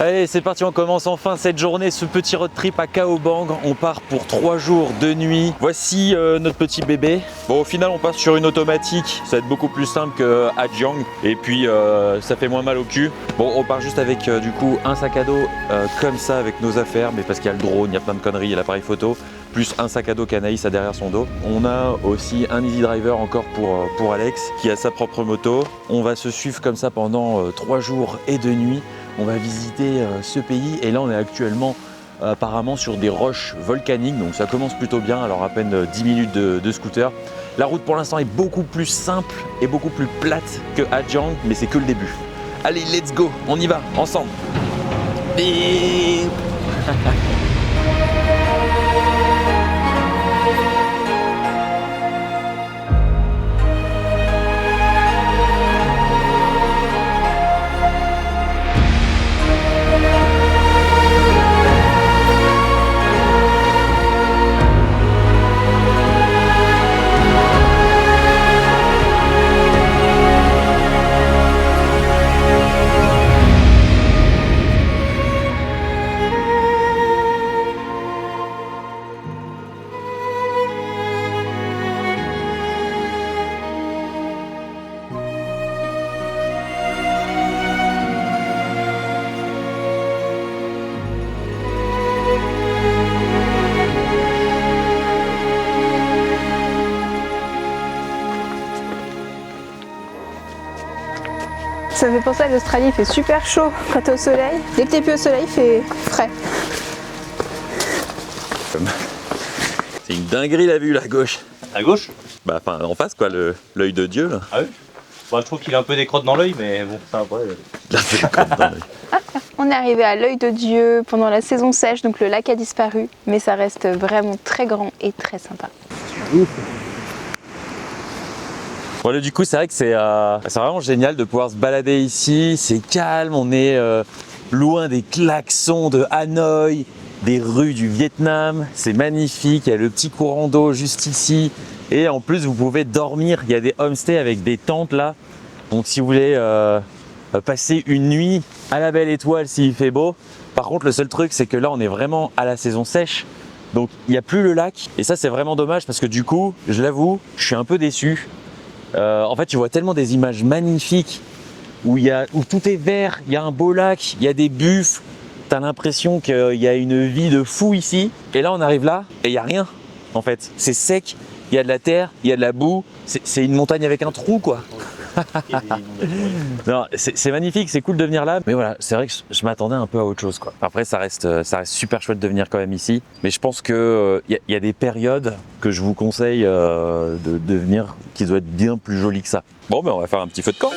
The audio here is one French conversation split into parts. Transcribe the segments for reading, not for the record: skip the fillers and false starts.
Allez, c'est parti, on commence enfin cette journée, ce petit road trip à Khao Bang. On part pour 3 jours, 2 nuits. Voici notre petit bébé. Bon, au final, on passe sur une automatique. Ça va être beaucoup plus simple qu'à Jiang. Et puis, ça fait moins mal au cul. Bon, on part juste avec du coup un sac à dos comme ça avec nos affaires. Mais parce qu'il y a le drone, il y a plein de conneries, il y a l'appareil photo. Plus un sac à dos qu'Anaïs a derrière son dos. On a aussi un Easy Driver encore pour Alex qui a sa propre moto. On va se suivre comme ça pendant 3 jours et 2 nuits. On va visiter ce pays et là on est actuellement apparemment sur des roches volcaniques, donc ça commence plutôt bien, alors à peine 10 minutes de scooter. La route pour l'instant est beaucoup plus simple et beaucoup plus plate que à Jiang, mais c'est que le début. Allez, let's go, on y va, ensemble. Et... Ça me fait penser à l'Australie, il fait super chaud quand t'es au soleil. Dès que t'es plus au soleil, il fait frais. C'est une dinguerie la vue là, à gauche. À gauche? Bah enfin en face quoi, l'œil de Dieu là. Ah oui? Bon, je trouve qu'il a un peu des crottes dans l'œil, mais bon, ça après. Là, c'est la crotte dans l'œil. On est arrivé à l'œil de Dieu pendant la saison sèche, donc le lac a disparu, mais ça reste vraiment très grand et très sympa. Voilà, du coup, c'est vrai que c'est vraiment génial de pouvoir se balader ici. C'est calme, on est loin des klaxons de Hanoï, des rues du Vietnam. C'est magnifique, il y a le petit courant d'eau juste ici. Et en plus, vous pouvez dormir. Il y a des homestays avec des tentes là. Donc, si vous voulez passer une nuit à la belle étoile s'il fait beau. Par contre, le seul truc, c'est que là, on est vraiment à la saison sèche. Donc, il n'y a plus le lac. Et ça, c'est vraiment dommage parce que du coup, je l'avoue, je suis un peu déçu. En fait, tu vois tellement des images magnifiques où tout est vert, il y a un beau lac, il y a des buffles, tu as l'impression qu'il y a une vie de fou ici. Et là, on arrive là et il n'y a rien en fait. C'est sec, il y a de la terre, il y a de la boue, c'est une montagne avec un trou quoi. Non, c'est magnifique, c'est cool de venir là, mais voilà, c'est vrai que je m'attendais un peu à autre chose quoi. Après, ça reste super chouette de venir quand même ici, mais je pense que y a des périodes que je vous conseille de venir qui doivent être bien plus jolies que ça. Bon, ben on va faire un petit feu de camp.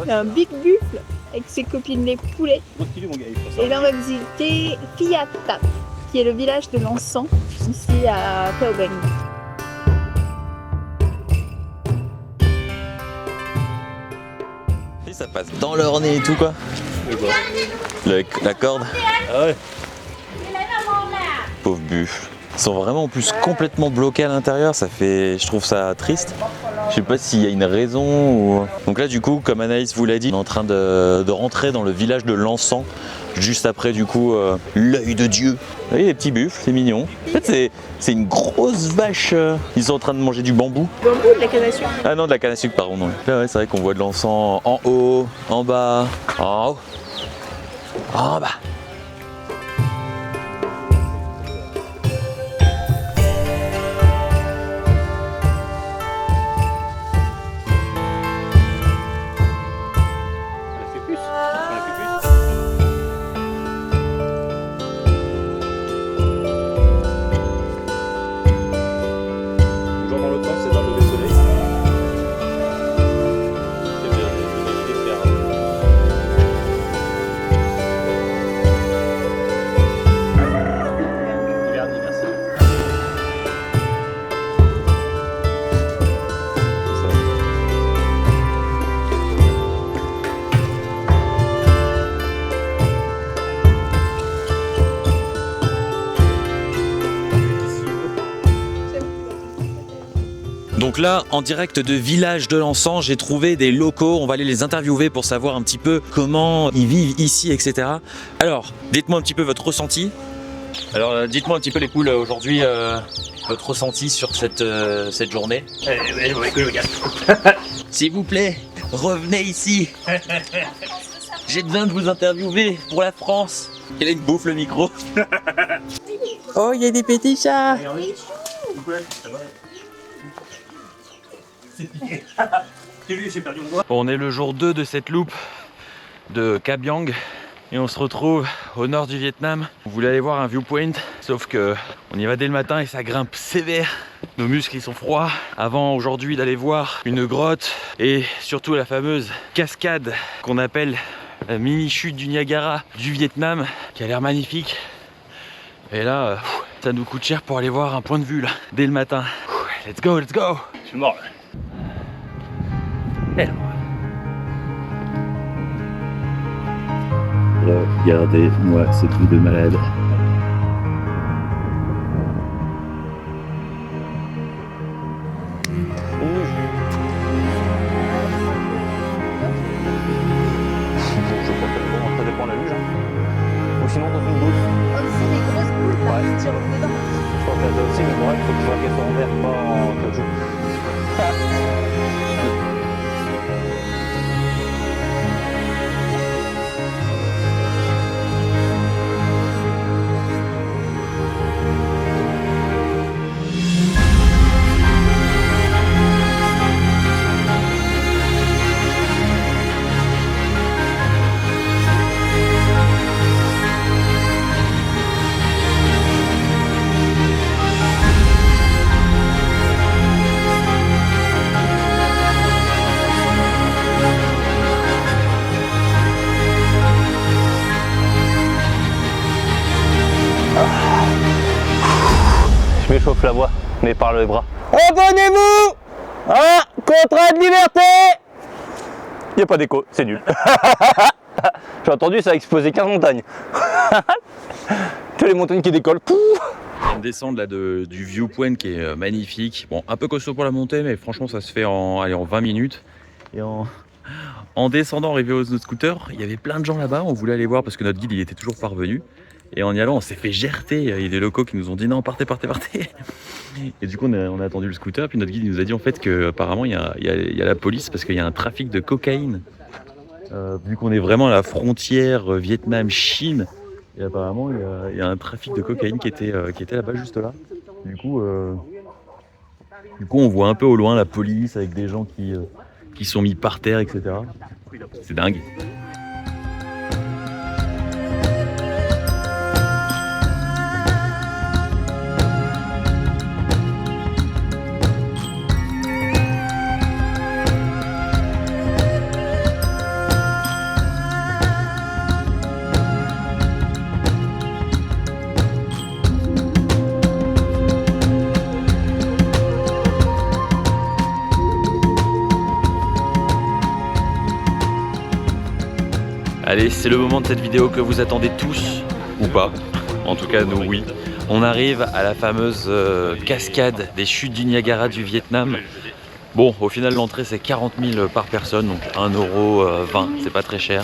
Il y a un big buffle avec ses copines les poulets. Et là on va visiter Phiat, qui est le village de l'encens ici à Khao Bang. Et ça passe dans leur nez et tout quoi. La corde. Ah ouais. Pauvre buffle. Ils sont vraiment en plus complètement bloqués à l'intérieur, ça fait, je trouve ça triste. Je sais pas s'il y a une raison ou... Donc là du coup, comme Anaïs vous l'a dit, on est en train de rentrer dans le village de l'Encens. Juste après du coup, l'œil de Dieu. Vous voyez les petits buffles, c'est mignon. En fait c'est une grosse vache. Ils sont en train de manger du bambou. Bambou ou de la canne à sucre? Ah non, de la canne à sucre, pardon. Non. Là ouais, c'est vrai qu'on voit de l'encens en haut, en bas, en haut, en bas. Donc là, en direct de Village de l'Encens, j'ai trouvé des locaux. On va aller les interviewer pour savoir un petit peu comment ils vivent ici, etc. Alors, dites-moi un petit peu votre ressenti. Alors, dites-moi un petit peu les poules aujourd'hui, votre ressenti sur cette journée. S'il vous plaît, revenez ici. J'ai besoin de vous interviewer pour la France. Il a une bouffe le micro. Oh, il y a des petits chats. On est le jour 2 de cette loupe de Ca Biang et on se retrouve au nord du Vietnam. On voulait aller voir un viewpoint, sauf que on y va dès le matin et ça grimpe sévère. Nos muscles ils sont froids. Avant aujourd'hui d'aller voir une grotte et surtout la fameuse cascade qu'on appelle la mini chute du Niagara du Vietnam, qui a l'air magnifique. Et là, ça nous coûte cher pour aller voir un point de vue là, dès le matin. Let's go, let's go. Je suis mort là. Regardez-moi cette vue de malade. Ça dépend de la luge. Ou sinon dans une douce. Oh, c'est des grosses boules là, Ouais. qui tirent dedans. Je pense qu'il y a ça aussi, mais bon, il faut que tu vois qu'elles soient en verre, pas en caoutchouc. Je m'échauffe la voix, mais par les bras. Abonnez-vous à Contrat de liberté. Il n'y a pas d'écho, c'est nul. J'ai entendu, ça a explosé 15 montagnes. Toutes les montagnes qui décollent. Pouf. On descend là du viewpoint qui est magnifique. Bon, un peu costaud pour la montée, mais franchement ça se fait en 20 minutes. Et en descendant, arrivé au scooter, il y avait plein de gens là-bas. On voulait aller voir parce que notre guide il était toujours pas revenu. Et en y allant, on s'est fait gerter. Il y a des locaux qui nous ont dit non, partez. Et du coup, on a attendu le scooter. Puis notre guide il nous a dit en fait qu'apparemment il y a la police parce qu'il y a un trafic de cocaïne. Vu qu'on est vraiment à la frontière Vietnam-Chine. Et apparemment, il y a un trafic de cocaïne qui était là-bas, juste là. Du coup, on voit un peu au loin la police avec des gens qui sont mis par terre, etc. C'est dingue. Allez, c'est le moment de cette vidéo que vous attendez tous, ou pas. En tout cas, nous, oui. On arrive à la fameuse cascade des chutes du Niagara du Vietnam. Bon, au final, l'entrée c'est 40 000 par personne, donc 1,20 €, c'est pas très cher.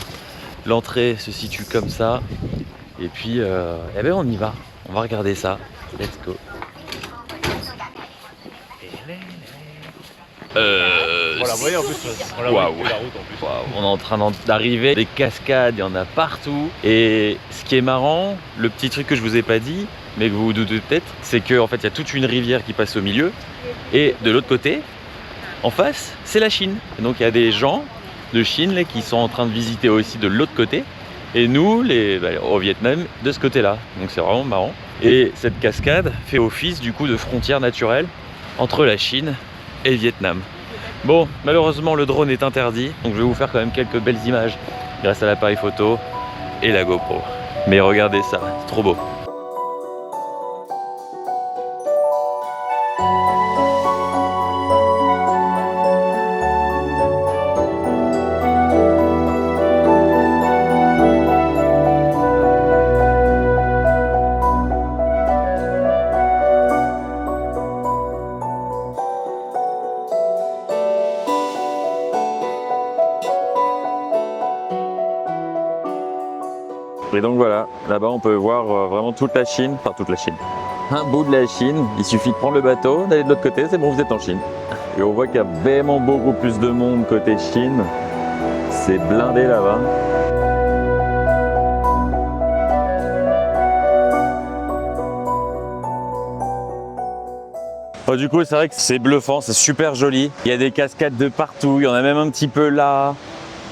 L'entrée se situe comme ça. Et puis, eh ben on y va. On va regarder ça. Let's go. On la voyait en plus, on la voyait la route en plus. Waouh, on est en train d'arriver. Des cascades, il y en a partout. Et ce qui est marrant, le petit truc que je vous ai pas dit, mais que vous vous doutez peut-être, c'est qu'en fait, il y a toute une rivière qui passe au milieu. Et de l'autre côté, en face, c'est la Chine. Et donc, il y a des gens de Chine là, qui sont en train de visiter aussi de l'autre côté. Et nous, au Vietnam, de ce côté-là. Donc, c'est vraiment marrant. Et cette cascade fait office du coup de frontière naturelle entre la Chine et le Vietnam. Bon, malheureusement le drone est interdit, donc je vais vous faire quand même quelques belles images grâce à l'appareil photo et la GoPro. Mais regardez ça, c'est trop beau. Et donc voilà, là-bas on peut voir vraiment toute la Chine, enfin toute la Chine, un bout de la Chine. Il suffit de prendre le bateau, d'aller de l'autre côté, c'est bon, vous êtes en Chine. Et on voit qu'il y a vraiment beaucoup plus de monde côté Chine. C'est blindé là-bas. Oh, du coup, c'est vrai que c'est bluffant, c'est super joli. Il y a des cascades de partout, il y en a même un petit peu là.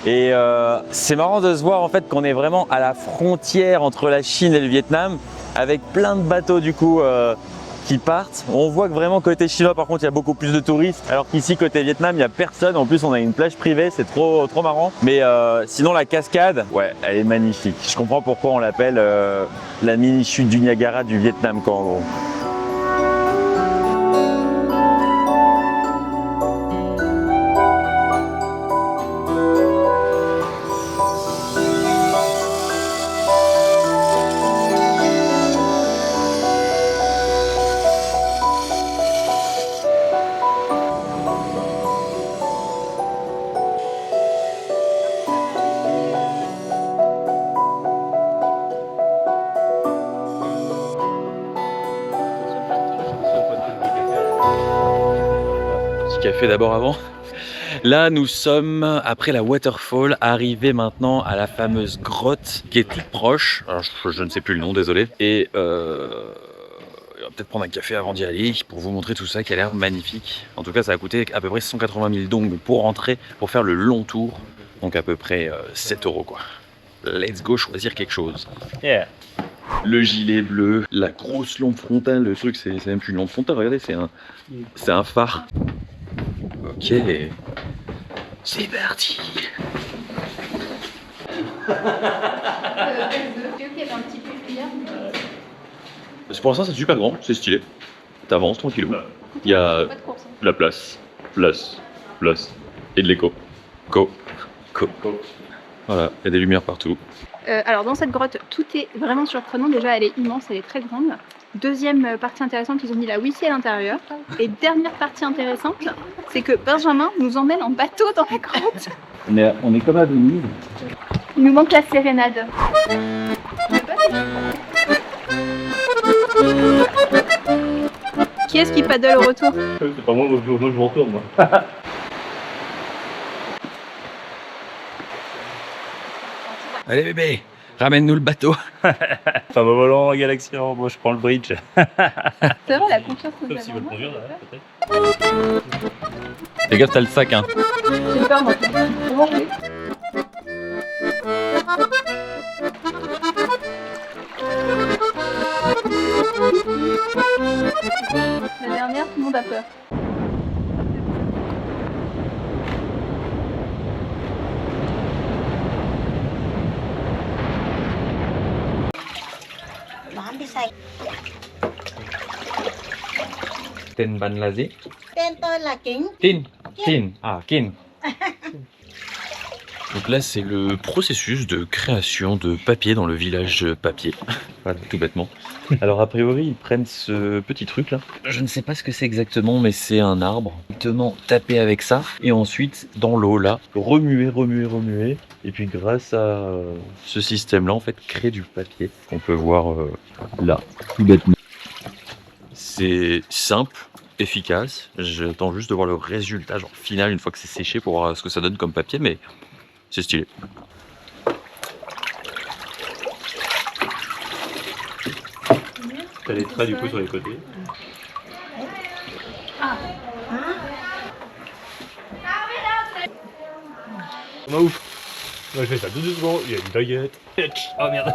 Et c'est marrant de se voir en fait qu'on est vraiment à la frontière entre la Chine et le Vietnam, avec plein de bateaux du coup qui partent. On voit que vraiment côté chinois par contre il y a beaucoup plus de touristes, alors qu'ici côté Vietnam il n'y a personne. En plus on a une plage privée, c'est trop marrant. Mais sinon la cascade, ouais, elle est magnifique. Je comprends pourquoi on l'appelle la mini chute du Niagara du Vietnam quoi, en gros. Café d'abord avant. Là nous sommes après la waterfall, arrivés maintenant à la fameuse grotte qui est toute proche. Alors, je ne sais plus le nom, désolé. Et on va peut-être prendre un café avant d'y aller pour vous montrer tout ça qui a l'air magnifique. En tout cas ça a coûté à peu près 180 000 dong pour rentrer, pour faire le long tour. Donc à peu près 7 € quoi. Let's go choisir quelque chose. Yeah. Le gilet bleu, la grosse lampe frontale, le truc c'est même plus une lampe frontale, regardez, c'est un phare. Ok, c'est parti. Pour l'instant c'est super grand, c'est stylé. T'avances tranquillou. Il y a la place et de l'écho. Go. Voilà, il y a des lumières partout. Alors dans cette grotte, tout est vraiment surprenant. Déjà, elle est immense, elle est très grande. Deuxième partie intéressante, ils ont mis la wifi à l'intérieur. Et dernière partie intéressante, c'est que Benjamin nous emmène en bateau dans la grotte. On est comme à Venise. Il nous manque la sérénade. Qui est-ce qui paddle au retour? C'est pas moi, je me retourne moi. Allez bébé, ramène-nous le bateau. Femme au volant, Galaxy, moi je prends le bridge. C'est vrai, la confiance que vous Sauf s'ils avez veulent en moi. conduire derrière, peut-être. Fais gaffe, t'as le sac hein. J'ai peur, moi. Comment je fais? La dernière, tout le monde a peur. Tên bạn là gì? Tên tôi là Kính. Tin. À, Kin. Donc là, c'est le processus de création de papier dans le village papier. Voilà, tout bêtement. Alors a priori, ils prennent ce petit truc là. Je ne sais pas ce que c'est exactement, mais c'est un arbre. Directement taper avec ça. Et ensuite, dans l'eau là, remuer, remuer, remuer. Et puis grâce à ce système là, en fait, créer du papier. Qu'on peut voir là, tout bêtement. C'est simple, efficace. J'attends juste de voir le résultat genre final une fois que c'est séché pour voir ce que ça donne comme papier, mais c'est stylé. T'as les traits du coup sur les côtés. On a ouf. Moi je fais ça tout doucement, il y a une baguette. Oh merde.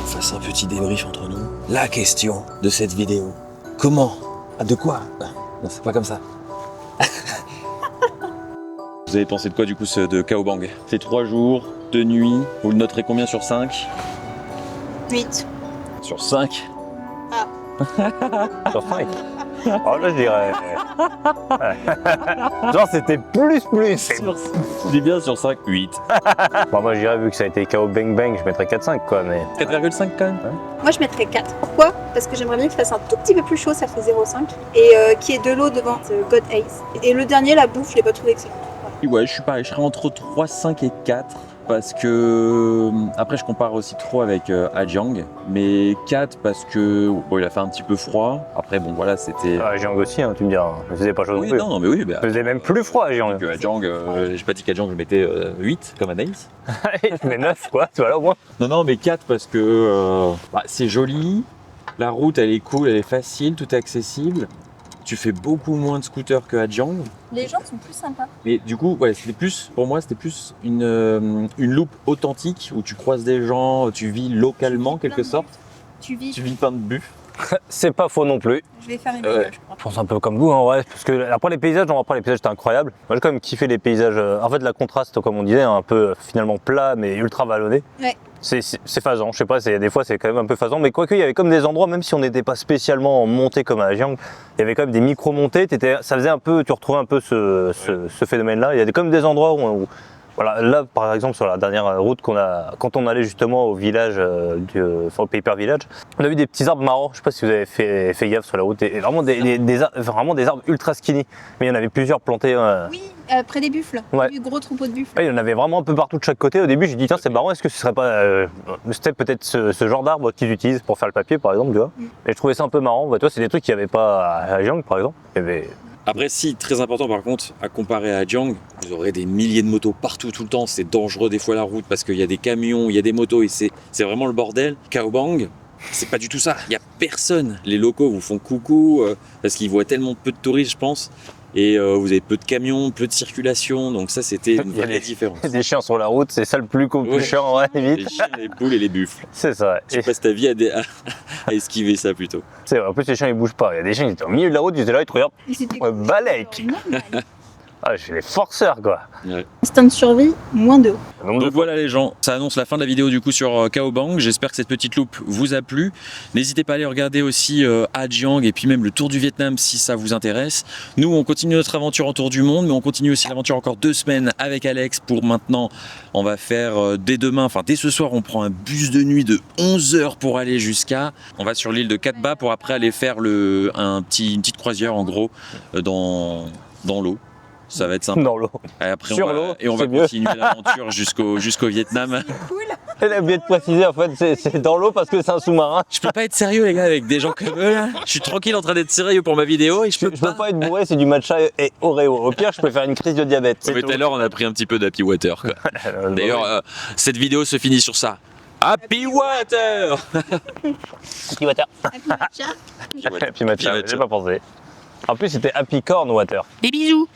Fasse un petit débrief entre nous. La question de cette vidéo. Comment? De quoi? Non, c'est pas comme ça. Vous avez pensé de quoi du coup de Kaobang? C'est 3 jours, 2 nuits. Vous le noterez combien sur 5? 8. Sur 5? Sur 5. Oh là je dirais. Genre c'était plus. Je dis bien sur 5, 8. Bon, moi je dirais vu que ça a été KO Bang Bang, je mettrais 4-5 quoi, mais. 4,5 quand même. Moi je mettrais 4. Pourquoi? Parce que j'aimerais bien qu'il fasse un tout petit peu plus chaud, ça fait 0,5. Et qu'il y ait de l'eau devant God Ace. Et le dernier, la bouffe, je l'ai pas trouvé excellent. Ouais, je suis pareil, je serais entre 3, 5 et 4. Parce que après je compare aussi trop avec Hajiang, mais 4 parce que bon, il a fait un petit peu froid. Après bon voilà c'était. Ah, Hajiang aussi, hein, tu me diras. Je faisais pas chaud non Oui plus. non mais oui bah, Je faisais même plus froid Hajiang. que Hajiang, j'ai pas dit qu'Hajiang je mettais 8 comme Anaïs. Je mets 9 quoi, tu vois là au moins. Non mais 4 parce que c'est joli, la route elle est cool, elle est facile, tout est accessible. Tu fais beaucoup moins de scooters que Hajiang. Les gens sont plus sympas. Mais du coup, ouais, c'était plus, pour moi, c'était plus une loupe authentique où tu croises des gens, tu vis localement, en quelque sorte. Tu vis. Tu vis plein de buffs. C'est pas faux non plus. Je vais faire une Ouais. vidéo, je crois. Je pense un peu comme vous en vrai, parce que après les paysages, c'était incroyable. Moi j'ai quand même kiffé les paysages, en fait la contraste comme on disait, un peu finalement plat mais ultra vallonné. Ouais. C'est phasant, je sais pas, des fois c'est quand même un peu phasant, mais quoique il y avait comme des endroits, même si on n'était pas spécialement en montée comme à Hajiang, il y avait quand même des micro-montées, ça faisait un peu, tu retrouvais un peu ce phénomène-là. Il y a comme des endroits où voilà, là par exemple sur la dernière route quand on allait justement au village, au Paper Village, on a vu des petits arbres marrants, je sais pas si vous avez fait gaffe sur la route, et vraiment vraiment des arbres ultra skinny, mais il y en avait plusieurs plantés. Oui, près des buffles. Ouais. Du gros troupeau de buffles. Ouais, il y en avait vraiment un peu partout de chaque côté. Au début, j'ai dit tiens, c'est marrant, est-ce que ce serait pas c'était peut-être ce genre d'arbre qu'ils utilisent pour faire le papier par exemple, tu vois. Et je trouvais ça un peu marrant. Bah, tu vois, c'est des trucs qu'il n'y avait pas à Hajiang par exemple. Il y avait. Après, si, très important par contre, à comparer à Hajiang, vous aurez des milliers de motos partout, tout le temps. C'est dangereux des fois la route parce qu'il y a des camions, il y a des motos et c'est vraiment le bordel. Kaobang, c'est pas du tout ça. Il y a personne. Les locaux vous font coucou parce qu'ils voient tellement peu de touristes, je pense. Et vous avez peu de camions, peu de circulation, donc ça c'était une vraie différence. Des chiens sur la route, c'est ça le plus chiant, ouais, Les limite. chiens, les poules et les buffles. C'est ça. Tu passes ta vie à esquiver ça plutôt. C'est vrai, en plus les chiens ils bougent pas. Il y a des chiens qui étaient au milieu de la route, ils étaient là, ils te regardent. Ils étaient Ouais, balèque. normal. Ah, j'ai les forceurs quoi. Ouais. Instinct de survie, moins de haut. Donc, Donc voilà les gens, ça annonce la fin de la vidéo du coup sur Kaobang. J'espère que cette petite loupe vous a plu. N'hésitez pas à aller regarder aussi Hajiang et puis même le tour du Vietnam si ça vous intéresse. Nous on continue notre aventure en tour du monde, mais on continue aussi l'aventure encore 2 semaines avec Alex. Pour maintenant, on va faire dès demain, enfin dès ce soir, on prend un bus de nuit de 11 heures pour aller jusqu'à... On va sur l'île de Cat Ba pour après aller faire une petite croisière en gros dans l'eau. Ça va être sympa. dans l'eau. Et après, Sur on va, l'eau, et on va c'est mieux. continuer l'aventure jusqu'au Vietnam. Cool. Elle a oublié de préciser, en fait, c'est dans l'eau parce que c'est un sous-marin. Je peux pas être sérieux les gars avec des gens comme eux là. Je suis tranquille en train d'être sérieux pour ma vidéo et je peux pas être bourré, c'est du matcha et Oreo. Au pire, je peux faire une crise de diabète. Mais tout à l'heure on a pris un petit peu d'Happy Water quoi. D'ailleurs cette vidéo se finit sur ça. Happy Water. Happy Water. Happy matcha. Happy matcha, j'ai pas pensé. En plus, c'était Happy Corn Water. Des bisous.